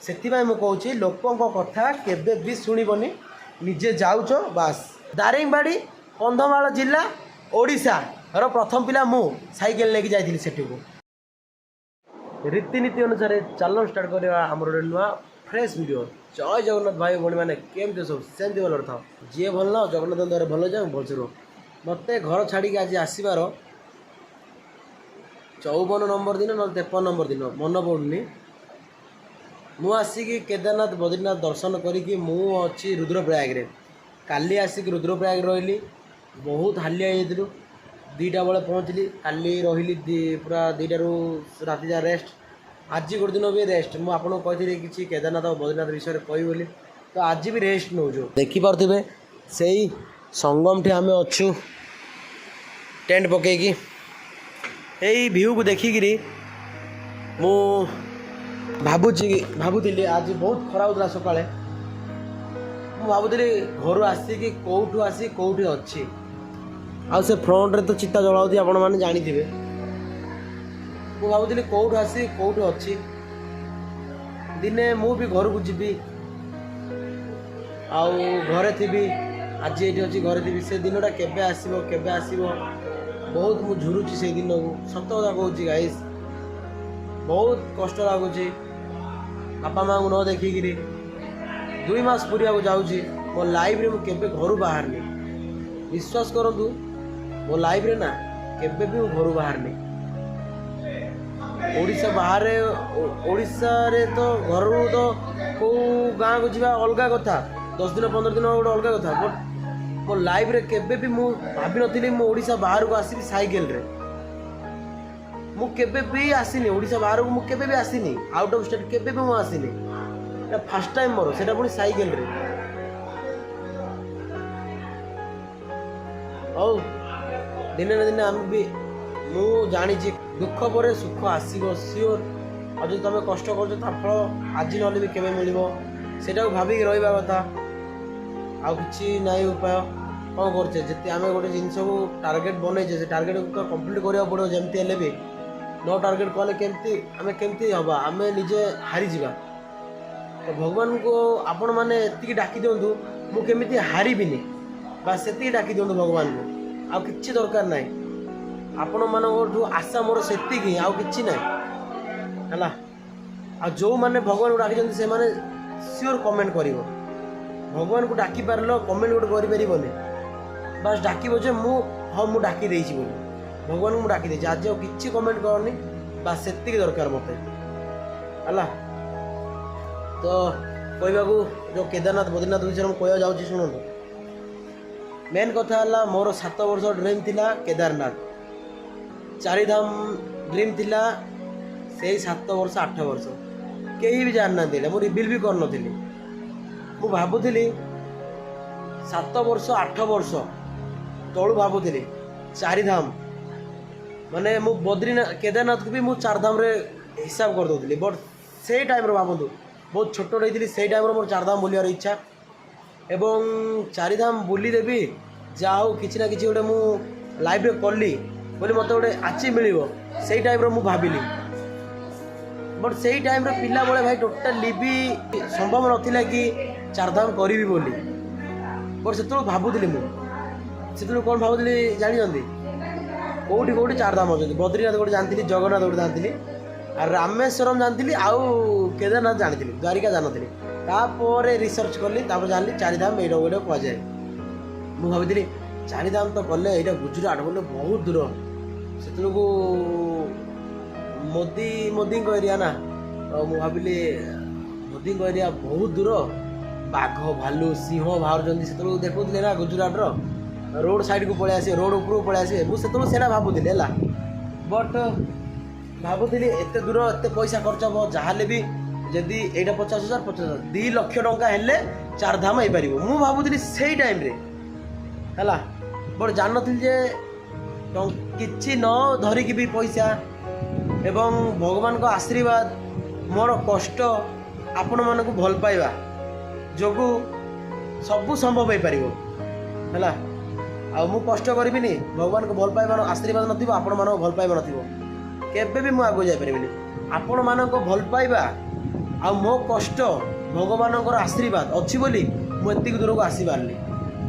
से मुझे कौच लोकों कथा केबे भी शुणबनी निजे जाऊच बास दारिंगबाड़ी कंधमाल जिला ओडिशा रो प्रथम पिला मु साइकेल लेके जाइली सेठी को रीतिनीति अनुसार चलन स्टार्ट करवा आमर गोटे नुआ फ्रेश वीडियो। जय जगन्नाथ भाई भाई मैंने केमती सब सेमती भल था जी भल न जगन्नाथ द्वारा भल जाए भल रो मत घर छाड़ी आज आसबार 54 नंबर दिन ना 53 नंबर दिन मन पड़ुनी मु आसिक केदारनाथ बद्रीनाथ दर्शन करी मु अच्छी रुद्रप्रयाग रे काली आसिक रुद्रप्रयाग रही बहुत हालिया जाइलु 2टा बेले पहुँचली काली रही पूरा 2टारू राति जा रेस्ट आज गोटे दिन भी रेस्ट मुझे आपको कही कि केदारनाथ और बद्रीनाथ विषय कही बोली तो आज भी रेस्ट नौ देखिपे से संगम ठी आम अच्छु टेंट पकईकि यही भ्यू को देखिकी मु भावुली आज बहुत खरा होता सकाଳେ ମୁଁ ଭାବୁଥିଲି ଘରୁ ଆସିକି କେଉଁଠୁ ଆସି କେଉଁଠି ଅଛି ଆଉ ସେ ଫ୍ରଣ୍ଟରେ ତ ଚିତା ଜଳାଉଥିବେ ଆପଣମାନେ ଜାଣିଥିବେ। ମୁଁ ଭାବୁଥିଲି କେଉଁଠୁ ଆସି କେଉଁଠି ଅଛି ଦିନେ ମୁଁ ବି ଘରକୁ ଯିବି ଆଉ ଘରେ ଥିବି ଆଜି ଏଇଠି ଅଛି ଘରେ ଥିବି ସେ ଦିନଟା କେବେ ଆସିବ ବହୁତ ମୁଁ ଝୁରୁଛି ସେଇ ଦିନକୁ ସତ କଥା କହୁଛି ଗାଇସ୍ ବହୁତ କଷ୍ଟ ଲାଗୁଛି ବାପା ମାଆଙ୍କୁ ନ ଦେଖିକିରି 2 मास पूरा जाऊँगी मो लाइफ रे केबे घर बाहरनी विश्वास करंतु मो लाइफ रे ना केबे भी घर बाहरनी ओडिशा बाहर ओडिशा रे तो घर तो को गाँ को जीवा अलग कथा 10 दिन 15 दिन गोटे अलग कथा बट मो लाइफ रे केबे भी मु भाभी नथिली मु ओडिशा बाहर को आसी साइकेल रे मु केबे भी आसीनी ओडिशा बाहर को मु केबे भी आसीनी आउट ऑफ स्टेट केबे भी मु आसीनी फास्ट टाइम मोर से पुणी साइकेल रे औ दिने दिन आम भी मु जानी दुख पर सुख आसो सियोर और जो तुम कष्ट कर फल आज ना भी केवे मिल से भाविक रहा कथा आछि ना उपाय कौन करते आम गोटे जिनस को टार्गेट बनईचे से टार्गेट को कंप्लीट करा पड़ो जमती हेल्ले भी नो टार्गेट कले केमती आम केमती हवा आम निजे हारी जा तो भगवान को आपण मैंने एति डाकी दिंतु मुझे हारिबिनी बस से डाकी दिंतु भगवान को आउ कि दरकार ना आपण मानू आशा मोर से आउ कि ना है आ जो मैंने भगवान को डाकी से मैंने सियोर कमेंट कर भगवान को डाकी पार कमेंट गोटे करनी बस डाक मु हाँ मुझे डाकी देती भगवान को डाकी देती आज कि कमेंट करनी बस से दरकार मत है तो कहवा जो केदारनाथ बद्रीनाथ विषय कह जाऊँ शुणु मेन कथा है मोर 7 वर्ष ड्रीम थिला केदारनाथ 4 धाम ड्रीम थिला से 7 वर्ष 8 वर्ष कहीं भी जान ना मुझे रिविल भी कर नी मु भावुली 7 वर्ष 8 वर्ष तलू भावुली 4 धाम माने मु बद्रीनाथ केदारनाथ को भी मु 4 धाम रे हिसाब कर दूसरी बट से टाइम भावतु बहुत छोट रही से टाइम मोर 4 धाम बुलार इच्छा एवं 4 धाम बुली देवी जाओ किसी ना कि गोटे मु लाइफ रे कली बोली मत गोटे आची मिल से टाइम मु भाविली बट से टाइम पिला बेले भाई टोटाली भी संभव नाला कि 4 धाम करी बोली बट से भावुली मुझे कौन भावुली जानी कौटी कौटी 4 धाम अच्छे बद्रीनाथ गोटे जानती जगन्नाथ गोटे जानती रामेश्वरम जानती आउ केदारनाथ जानी द्वारिका जानी तापर रिसर्च कली जानी 4 धाम ये गोटे कहुए मुझे भावी 4 धाम तो गले यहाँ गुजरात बोले बहुत दूर से मोदी एरिया ना तो मुझे भाविली मोदी एरिया बहुत दूर बाघ भालू सिंह बाहर से देखुले ना गुजरात रोड साइड को पलि आसे रोड उपरू पलि आसे मुझे भावुली है बट भावुली एत दूर एत पैसा खर्च हम जहाँ भी जदि यहाँ 50,000 2 लाख टंका हेल्ले 4 धाम हो पार मुझे भावुली से टाइम रे है बट जान जे कि न धरिकी भी पैसा एवं भगवान को आशीर्वाद मोर कष्ट आपण मानक भल पाइबा जोगु सबू संभव हो पार है मु कष्ट करी भगवान को भल पाइबा आशीर्वाद नथिबो आपण मानक भल पाइबा नथिबो केबे भी मु आगो जाई परिबिनी आपण मानक भल पाइबा आ मो कष्ट भगवान आशीर्वाद अच्छी बोली मुझे दूर को आसी पारली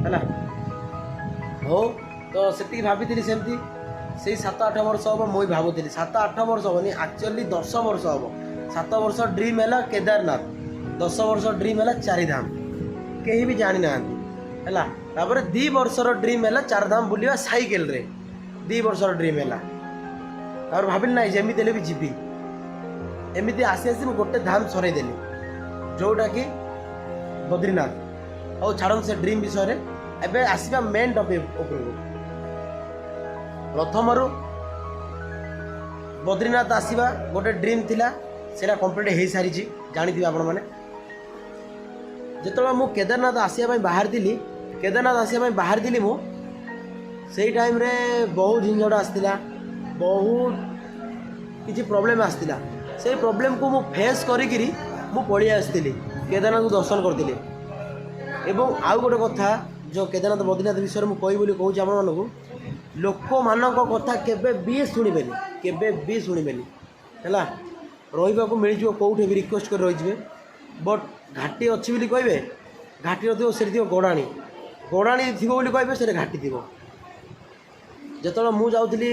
है हो तो से भाभी सेमती से 7-8 वर्ष हम मुझे भावुली 7-8 वर्ष हेनी एक्चुअली 10 वर्ष हम 7 वर्ष ड्रीम है केदारनाथ 10 वर्ष ड्रीम है 4 धाम कहीं भी जानी ना है 2 वर्षर ड्रीम है 4 धाम बुलवा साइकेल रे 2 वर्षर ड्रीम है भाविली ना जमी भी जीवी एमती आसी आसी गोटे धाम सरईदेली जोटा कि बद्रीनाथ और छाड़ से ड्रीम विषय एवं आसवा मेन टॉपिक उपरको प्रथम बद्रीनाथ आसवा गोटे ड्रीम थिला सेटा कंप्लीट हो सारी जानी आपण मैंने जो मु केदारनाथ आसवाई बाहर थी केदारनाथ आसवाई बाहर थी मु से टाइम रे बहुत झंझट आसला बहुत किसी प्रॉब्लम आसला से प्रॉब्लम को मु फेस करी मु पड़ी आसती केदारनाथ को दर्शन करती एवं आउ गोटे कथा जो केदारनाथ बद्रीनाथ विषय में कही कहूँ आप लोक मान कथा केबे भी शुणिबेनि केबे भी शुणिबेनि है रही मिल कौटे भी रिक्वेस्ट कर रही बट घाटी अच्छी बोली कहे घाटी थो से गड़ाणी गड़ाणी थी कहे से घाटी थी जो मुझे जाऊँगी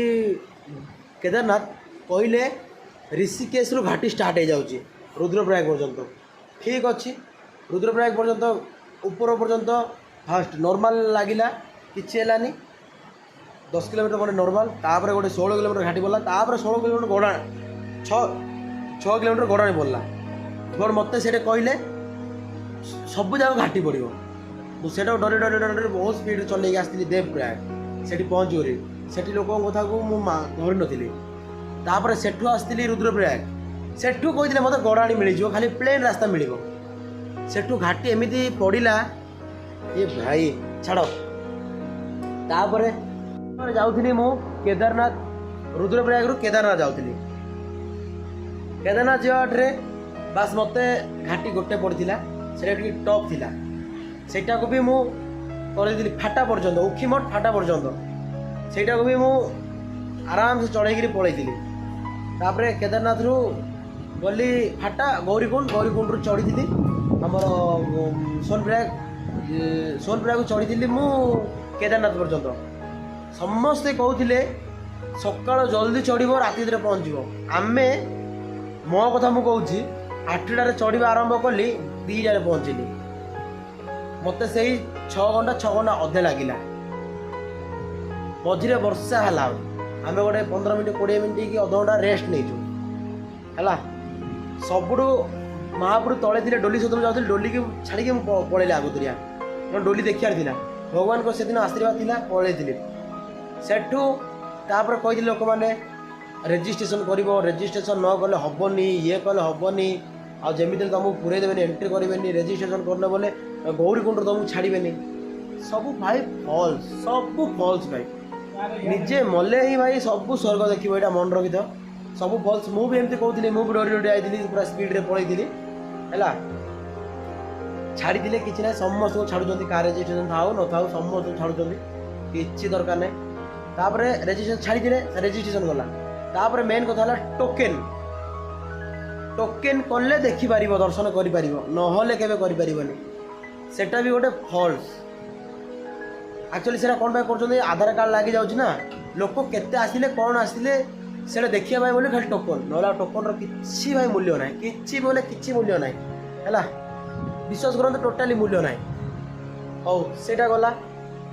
केदारनाथ कहले ऋषिकेश रु घाटी स्टार्ट हो जाऊँगी रुद्रप्रयाग पर्यंत ठीक अच्छी रुद्रप्रयाग पर्यंत ऊपर पर्यंत फास्ट नॉर्मल लगिला किसी है 10 किलोमीटर गोटे नॉर्मल तापर गोटे 16 किलोमीटर घाटी बोला तापर 16 किलोमीटर गड़ा 6 किलोमीटर गड़ाणी बोलला बट मत से कहले सब जगह घाटी पड़ो मुझे डरी डरी डरी बहुत स्पीड चल आसती देवप्रयाग से पहुँच गली से लोक कथा को धरी नी तापर सेठू आसती रुद्रप्रयाग सेठू कहते मत गड़ाणी मिल खाली प्लेन रास्ता मिल सेठू घाटी एमती पड़ा ये भाई छाड़ तापर जाऊँगी मु केदारनाथ रुद्रप्रयाग रु केदारनाथ जाऊँगी केदारनाथ जावाटे बास मत घाटी गोटे पड़ा से टप थिला सेटा को भी मु कर फाटा पर्यंत उखीमठ फाटा पर्यंत सेटा को भी मु आराम से चढ़ई पलैली तापर केदारनाथ रु गली फाटा गौरीकुंड रु चढ़ी थी आमर सोनप्रयाग को चढ़ी थी मु केदारनाथ पर्यंत समस्ते कहते सकाल जल्दी चढ़ो राति पहुँच आमे मो कथा मु कहूँ 8टार चढ़ा आरंभ कली 2टार पहुँचली मत से 6 घंटा अधे लगिला मझे वर्षा है आम गोटे 15 मिनट 20 मिनट कि अध घंटा रेस्ट नहीं है सबुठ महापुर तले थे डोली सदन जाऊँ डोली की छाड़ी पलैली आगुरिया डोली देखार था भगवान को से दिन आशीर्वाद था पलैली सेठू तापर कही लोक मैंने रेजिस्ट्रेशन कर रेजिस्ट्रेशन न कले हेनी ये कले हेनी आमती तुमको पूरे देवे एंट्री करेंगे रेजिस्ट्रेशन करने बोले गौरीकुंड तुमको छाड़े सब भाई फल्स भाई निजे मले ही भाई सब स्वर्ग देख यहाँ मन रखी था सब फल्स मुझे एमती कहती मुझे डरी डरी आई पूरा स्पीड पलैली है छाड़ी किसी ना समस्त को छाड़ुं क्या रेजिस्ट्रेशन था न था समस्त छाड़ुं किसी दरकार नहीं तापर रेजिस्ट्रेशन छाड़ी रेजिस्ट्रेशन गला तापर मेन कथा टोकेन टोकेन कले देखिपार दर्शन कर नहले केबे सेटा भी गोटे फल्स एक्चुअली से कौन कर आधार कार्ड लगी जाऊँ ना लोक केते आसिले कौन आसिले से देखा बोले खाली टोकन ना टोकन किसी भाई मूल्य ना कि बोले किसी मूल्य ना है विश्वास करते टोटाली मूल्य ना हौ से गला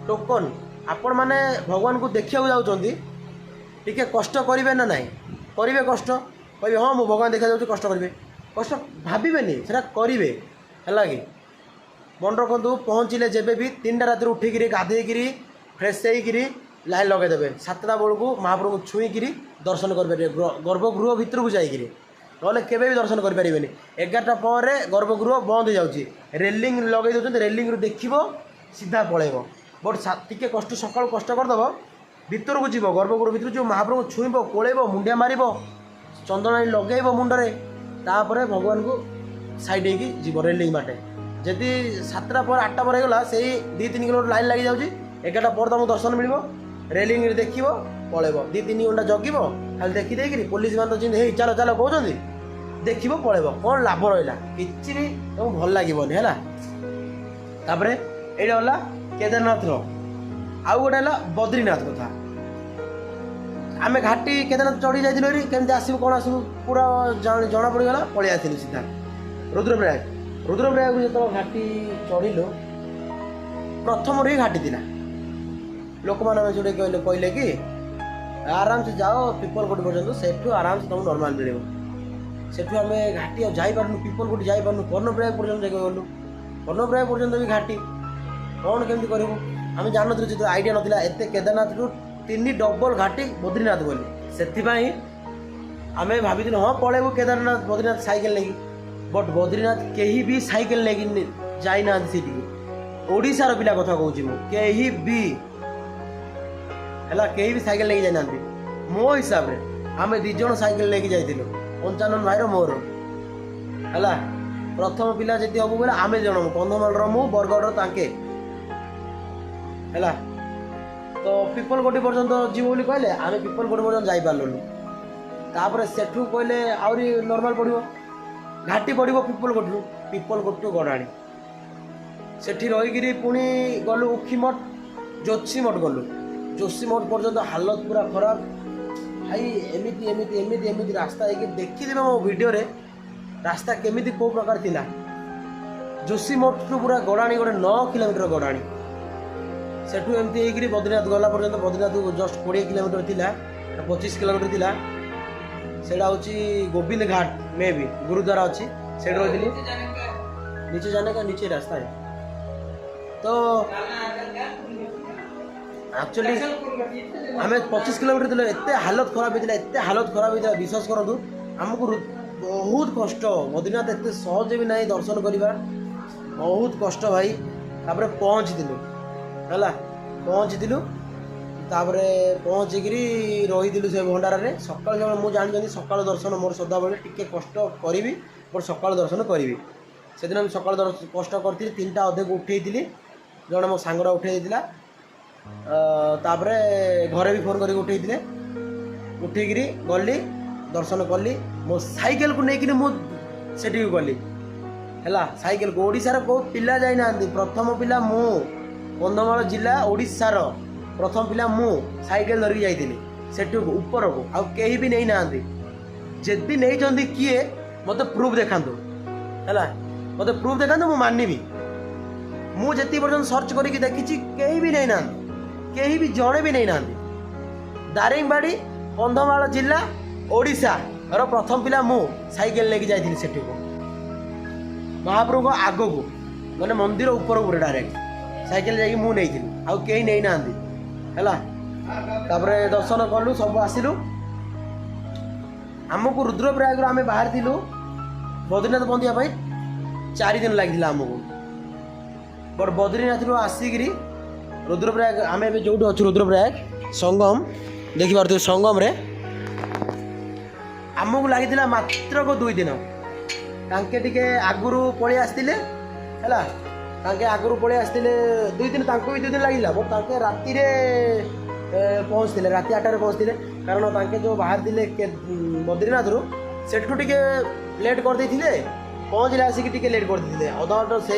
टोकन आपण मैंने भगवान को देखा जाऊँगी टी कष्ट करेंगे ना नाई करेंगे कष्ट कहे हाँ मुझे भगवान देखा जाऊँ कष्ट करेंगे कष्ट भावे से करेंगे है कि मन रखु पहुँचले जब भी 3टा रात उठिक गाधेकरी फ्रेश होकर लाइन लगेदेवे 7टा बेलू महाप्रभु को छुईकरी दर्शन करेंगे गर्भगृह भितर को जाइए ना केवे भी दर्शन करें 11टा पर गर्भगृह बंद हो जाऊँगी रेलिंग लगे दूसरे रेलिंग देखो सीधा पलैब बट टे कष्ट सका कष्ट करदेव भितर को जीव गर्भगृह भितर जो महाप्रभु छुईब कोलेब मुंडिया मार चंदन लगेब मुंडे तापर भगवान को साइड हो रेलिंग बाटे जदि 7टा पर 8टा पर होगा से 2-3 किलोमीटर लाइन लगी जाऊँगी 11टा पर तुमको दर्शन मिल रेलिंग देख पलैब 2-3 घंटा जगिब खाली देखी पुलिस मान तो चलो चलो कहते ଦେଖିବ ପଳେଇବ, କ'ଣ ଲାଭ ରହିଲା? କିଛି ବି ତମକୁ ଭଲ ଲାଗିବନି ହେଲା। ତାପରେ ଏଇଟା ହେଲା କେଦାରନାଥର। ଆଉ ଗୋଟେ ହେଲା ବଦ୍ରିନାଥ କଥା। ଆମେ ଘାଟି କେଦାରନାଥ ଚଢ଼ି ଯାଇଥିଲୁ ଏଠି, କେମିତି ଆସିବୁ କ'ଣ ଆସିବୁ ପୁରା ଜଣା ପଡ଼ିଗଲା, ପଳେଇ ଆସିଥିଲୁ ସିଧା ରୁଦ୍ରପ୍ରୟାଗ। ରୁଦ୍ରପ୍ରୟାଗକୁ ଯେତେବେଳେ ଘାଟି ଚଢ଼ିଲୁ, ପ୍ରଥମରୁ ହିଁ ଘାଟି ଥିଲା। ଲୋକମାନେ ଆମେ ଯୋଉଟା କହିଲେ କି ଆରାମସେ ଯାଅ ପିପଲକୋଟି ପର୍ଯ୍ୟନ୍ତ, ସେଠୁ ଆରାମସେ ତମକୁ ନର୍ମାଲ ମିଳିବ। ସେଠୁ ଆମେ ଘାଟି ଆଉ ଯାଇପାରୁନୁ, ପିପଲକୋଟି ଯାଇପାରୁନୁ, କର୍ଣ୍ଣପ୍ରୟାଗ ପର୍ଯ୍ୟନ୍ତ ଯାଇକି ଗଲୁ। କର୍ଣ୍ଣପ୍ରୟାଗ ପର୍ଯ୍ୟନ୍ତ ବି ଘାଟି, କ'ଣ କେମିତି କରିବୁ ଆମେ ଜାଣିନଥିଲୁ, ଯେହେତୁ ଆଇଡ଼ିଆ ନଥିଲା। ଏତେ କେଦାରନାଥରୁ 3 ଡବଲ ଘାଟି ବଦ୍ରିନାଥ ବୋଲି, ସେଥିପାଇଁ ଆମେ ଭାବିଥିଲୁ ହଁ ପଳେଇବୁ କେଦାରନାଥ ବଦ୍ରିନାଥ ସାଇକେଲ ନେଇକି। ବଟ୍ ବଦ୍ରିନାଥ କେହି ବି ସାଇକେଲ ନେଇକି ଯାଇନାହାନ୍ତି ସେଠିକି। ଓଡ଼ିଶାର ପିଲା କଥା କହୁଛି ମୁଁ, କେହି ବି ହେଲା, କେହି ବି ସାଇକେଲ ନେଇକି ଯାଇନାହାନ୍ତି। ମୋ ହିସାବରେ ଆମେ 2 ଜଣ ସାଇକେଲ ନେଇକି ଯାଇଥିଲୁ, 55 ଭାଇର ମୋର ହେଲା। ପ୍ରଥମ ପିଲା ଯଦି ହବୁ ବୋଲେ ଆମେ ଜଣ, କନ୍ଧମାଳର ମୁଁ, ବରଗଡ଼ର ତାଙ୍କେ ହେଲା। ତ ପିପଲକୋଟି ପର୍ଯ୍ୟନ୍ତ ଯିବୁ ବୋଲି କହିଲେ, ଆମେ ପିପଲକୋଟି ପର୍ଯ୍ୟନ୍ତ ଯାଇପାରିଲୁନି। ତାପରେ ସେଠୁ କହିଲେ ଆହୁରି ନର୍ମାଲ ପଡ଼ିବ, ଘାଟି ପଡ଼ିବ ପିପଲକୋଟିରୁ ଗଡ଼ାଣି। ସେଠି ରହିକିରି ପୁଣି ଗଲୁ ଉଖିମଠ, ଯୋଶୀମଠ ଗଲୁ। ଯୋଶୀମଠ ପର୍ଯ୍ୟନ୍ତ ହାଲତ ପୁରା ଖରାପ ଭାଇ। ଏମିତି ରାସ୍ତା ହେଇକି ଦେଖିଥିବେ ମୋ ଭିଡ଼ିଓରେ, ରାସ୍ତା କେମିତି କେଉଁ ପ୍ରକାର ଥିଲା। ଯୋଶୀମଠରୁ ପୁରା ଗଡ଼ାଣି ଗୋଟେ 9 କିଲୋମିଟର ଗଡ଼ାଣି। ସେଠୁ ଏମିତି ହେଇକିରି ବଦ୍ରିନାଥ ଗଲା ପର୍ଯ୍ୟନ୍ତ, ବଦ୍ରିନାଥକୁ ଜଷ୍ଟ 20 କିଲୋମିଟର ଥିଲା, 25 କିଲୋମିଟର ଥିଲା। ସେଇଟା ହେଉଛି ଗୋବିନ୍ଦ ଘାଟ, ମେ ବି ଗୁରୁଦ୍ୱାର ଅଛି, ସେଇଠି ରହିଥିଲି। ନିଚେ जाने का नीचे रास्ता है। तो एक्चुअली आम 25 किलोमीटर थे, एत हालत खराब होता, एत हालत खराब होता, विश्वास करूँ आमको बहुत कष्ट। बद्रीनाथ एत सहज भी ना दर्शन करवा, बहुत कष्ट भाई। तापर पहुँचलु है, पहुँचलु, पहुँचिक रही से भंडार में। सकाल जो मुझे जानी सकाल दर्शन मोर सदाबले टिके कष्ट करी, बट सकाल दर्शन करी। से दिन सकाल कष्ट करी 3टा अधे को उठे जड़े मो सांगड़ा उठे तापर घरे भी फोन कर उठे गली दर्शन कली। मो साइकेल को लेकिन मुझे गली है, साइकेल को ओडिशार को पिला जाइना, प्रथम पिला मु कंधमाल जिला ओडिशार प्रथम पिला मु साइकेल धरिक जाइली सेठू ऊपर को, आउ कहीं भी नहीं ना। जदि नहीं किए मत प्रूफ देखातु है, मत प्रूफ देखातु मु मानिबी। मुझे पर्यटन सर्च करके देखी कहीं भी नहीं ना, कहीं भी जड़े भी नहीं ना। दारिंगबाड़ी कंधमाल जिला ओडिशा रो प्रथम पिला मु साइकेल लेके जाइली सेठू को, महाप्रभु को आग को मैंने मंदिर ऊपर पूरा डायरेक्ट साइकेल जाकि मु नहीं आउ कहीं नहीं ना है। तापर दर्शन कलु सब आसिलु। आमको रुद्रप्रयाग आम बाहर थिलु बद्रीनाथ पहुँचा 4 दिन लगी आमको। बट बद्रीनाथ रू आसिक रुद्रप्रयाग आम जो अच्छे रुद्रप्रयाग संगम देखी पार्थ संगम रे आमको लगी मात्र को 2 दिन। तांके टिके आगुरु पळी आस्तिले हैला, तांके आगुरु पळी आस्तिले 2 दिन, तांको भी 2 दिन लागिला। बट तांके राति रे पहुँचते राति 8 पहुँचते, कारण तांके जो बाहर थिले बद्रीनाथ रू सेठू टिके लेट कर देथिले, पहुँचले आसिक टिके लेट कर देथिले। अधा से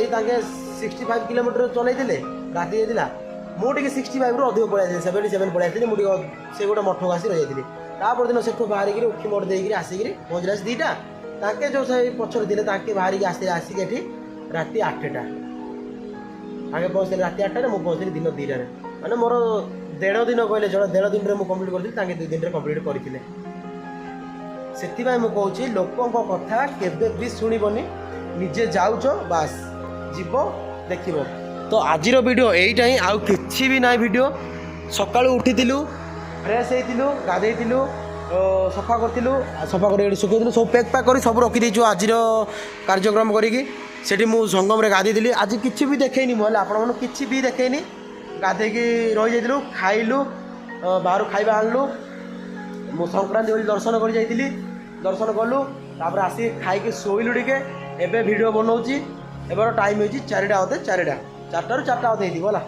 65 किलोमीटर चलैथिले राति जाइला, मुझे 65 रू अधिक पळाई 77 पळाई मुझे से गोटे मठ को आसी रही। तापर दिन सेठू बाहर उखीमठ देकर आसिक पहुँचला 2टा। ताके जो से पछर थे ताके बाहर आसिक एठी राति 8टा आगे पहुँचले, राति 8टारे मुझे पहुँचली दिन 2टारे। माने मोर 1.5 दिन कहले चलो, 1.5 दिन में कम्प्लीट कर 2 दिन कम्प्लीट करते। से मुझे लोकों कथा केबे भी शुणबनी, निजे जाऊच बास जीव देख। तो आज वीडियो यहीटा ही, आउ किछि भी ना वीडियो। सकाळु उठिलु, फ्रेश होइतिलु, गाधेइतिलु, सफा करथिलु, सफा कर सुखैतिलु, सब पैक पैक कर सब रखी देछु आज कार्यक्रम करिकी। सेठी मु संगम रे गाधेइतिलि। आज किछि भी देखैनी मोहले आपण मन किछि भी देखैनी, गाधेइकी रहि जाइतिलु, खाइलु, बाहर खाइबा आनलु। मु संक्रांति बोली दर्शन कर जाइतिलि, दर्शन कलु, तापर आसी खाइके शोइलु टिके। एबे वीडियो बनाउची, एबार टाइम होइची 4टा होते 4टा 4टा रू 4टा होते होला।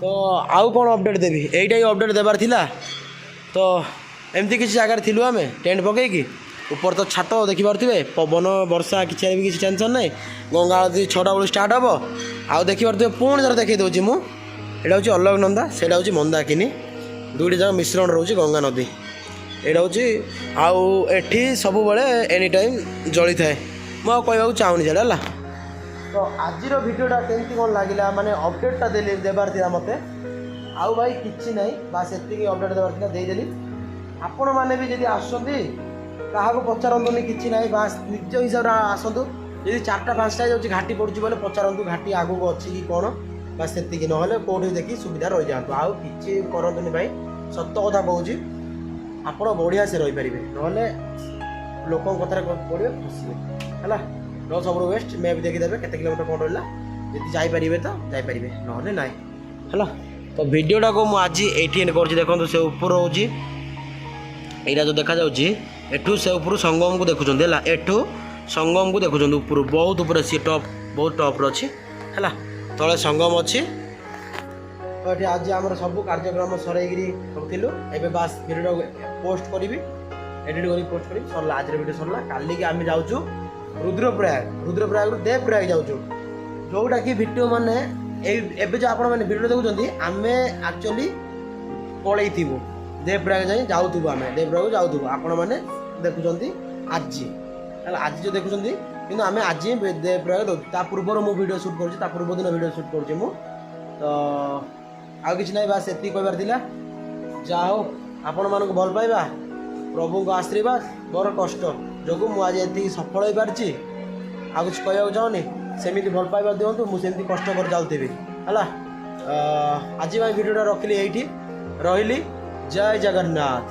तो आउ कौन अपडेट देवी, यहीटा ही अपडेट देवार थिला। तो एमती किसी जगार थिलु आमे टेंट पकईकी ଉପର ତ ଛାତ ଦେଖିପାରୁଥିବେ, ପବନ ବର୍ଷା କିଛି ବି କିଛି ଟେନସନ୍ ନାହିଁ। ଗଙ୍ଗା ଆଳତୀ 6ଟା ବେଳୁ ଷ୍ଟାର୍ଟ ହେବ। ଆଉ ଦେଖିପାରୁଥିବେ ପୁଣି ଥରେ ଦେଖାଇ ଦେଉଛି ମୁଁ, ଏଇଟା ହେଉଛି ଅଲକନନ୍ଦା, ସେଇଟା ହେଉଛି ମନ୍ଦାକିନୀ, ଦୁଇଟି ଯାକ ମିଶ୍ରଣ ରହୁଛି ଗଙ୍ଗା ନଦୀ। ଏଇଟା ହେଉଛି ଆଉ ଏଠି ସବୁବେଳେ ଏନି ଟାଇମ୍ ଜଳିଥାଏ। ମୁଁ ଆଉ କହିବାକୁ ଚାହୁଁନି ସେଇଟା ହେଲା। ତ ଆଜିର ଭିଡ଼ିଓଟା କେମିତି କ'ଣ ଲାଗିଲା, ମାନେ ଅପଡ଼େଟ୍ଟା ଦେବାର ଥିଲା ମୋତେ। ଆଉ ଭାଇ କିଛି ନାହିଁ, ବାସ୍ ଏତିକି ଅପଡ଼େଟ୍ ଦେବାର ଥିଲା, ଦେଇଦେଲି। ଆପଣମାନେ ବି ଯଦି ଆସୁଛନ୍ତି କାହାକୁ ପଚାରନ୍ତୁନି, କିଛି ନାହିଁ, ବାସ୍ ନିଜ ହିସାବରେ ଆସନ୍ତୁ। ଯଦି 4ଟା 5ଟା ହେଇଯାଉଛି ଘାଟି ପଡ଼ୁଛି ବୋଲେ ପଚାରନ୍ତୁ ଘାଟି ଆଗକୁ ଅଛି କି କ'ଣ, ବାସ୍ ସେତିକି। ନହେଲେ କେଉଁଠି ଦେଖି ସୁବିଧା ରହିଯାଆନ୍ତୁ, ଆଉ କିଛି କରନ୍ତୁନି ଭାଇ। ସତ କଥା କହୁଛି, ଆପଣ ବଢ଼ିଆ ସେ ରହିପାରିବେ, ନହେଲେ ଲୋକଙ୍କ କଥାରେ ପଡ଼ିବେ ଖସିବେ ହେଲା। ନହେଲେ ସବୁଠୁ ବେଷ୍ଟ ମ୍ୟାପ୍ ଦେଖିଦେବେ କେତେ କିଲୋମିଟର କ'ଣ ରହିଲା, ଯଦି ଯାଇପାରିବେ ତ ଯାଇପାରିବେ, ନହେଲେ ନାହିଁ ହେଲା। ତ ଭିଡ଼ିଓଟାକୁ ମୁଁ ଆଜି ଏଇଠି ଏଣ୍ଡ କରୁଛି। ଦେଖନ୍ତୁ ସେ ଉପର ହେଉଛି ଏଇଟା ଯେଉଁ ଦେଖାଯାଉଛି, ଏଠୁ ସେ ଉପରୁ ସଙ୍ଗମକୁ ଦେଖୁଛନ୍ତି ହେଲା। ଏଠୁ ସଙ୍ଗମକୁ ଦେଖୁଛନ୍ତି ଉପରୁ, ବହୁତ ଉପରେ, ସିଏ ଟପ୍ ବହୁତ ଟପ୍ରେ ଅଛି ହେଲା। ତଳେ ସଙ୍ଗମ ଅଛି। ତ ଏଠି ଆଜି ଆମର ସବୁ କାର୍ଯ୍ୟକ୍ରମ ସରେଇକିରି ଥିଲୁ। ଏବେ ବାସ୍ ଭିଡ଼ିଓଟାକୁ ପୋଷ୍ଟ କରିବି, ଏଡ଼ିଟ୍ କରି ପୋଷ୍ଟ କରିବି, ସରିଲା ଆଜିର ଭିଡ଼ିଓ ସରିଲା। କାଲିକି ଆମେ ଯାଉଛୁ ରୁଦ୍ରପ୍ରୟାଗରୁ ଦେବପ୍ରୟାଗ ଯାଉଛୁ, ଯେଉଁଟାକି ଭିଡ଼ିଓ ମାନେ ଏବେ ଯେଉଁ ଆପଣମାନେ ଭିଡ଼ିଓ ଦେଖୁଛନ୍ତି, ଆମେ ଆକ୍ଚୁଆଲି ପଳେଇଥିବୁ ଦେବପ୍ରୟାଗ ଯାଉଥିବୁ, ଆମେ ଦେବପ୍ରୟାଗ ଯାଉଥିବୁ, ଆପଣମାନେ ଦେଖୁଛନ୍ତି ଆଜି ହେଲା। ଆଜି ଯେଉଁ ଦେଖୁଛନ୍ତି, କିନ୍ତୁ ଆମେ ଆଜି ଦେବପ୍ରୟାଗ ଦେଉଛୁ। ତା ପୂର୍ବରୁ ମୁଁ ଭିଡ଼ିଓ ସୁଟ୍ କରୁଛି, ତା ପୂର୍ବ ଦିନ ଭିଡ଼ିଓ ସୁଟ୍ କରୁଛି ମୁଁ। ତ ଆଉ କିଛି ନାହିଁ, ବାସ୍ ଏତିକି କହିବାର ଥିଲା। ଯାହା ହଉ ଆପଣମାନଙ୍କୁ ଭଲ ପାଇବା, ପ୍ରଭୁଙ୍କ ଆଶୀର୍ବାଦ, ମୋର କଷ୍ଟ ଯୋଗୁଁ ମୁଁ ଆଜି ଏତିକି ସଫଳ ହୋଇପାରିଛି। ଆଉ କିଛି କହିବାକୁ ଚାହୁଁନି, ସେମିତି ଭଲ ପାଇବା ଦିଅନ୍ତୁ, ମୁଁ ସେମିତି କଷ୍ଟ କରି ଚାଲୁଥିବି ହେଲା। ଆଜି ପାଇଁ ଭିଡ଼ିଓଟା ରଖିଲି ଏଇଠି, ରହିଲି। ଜୟ ଜଗନ୍ନାଥ।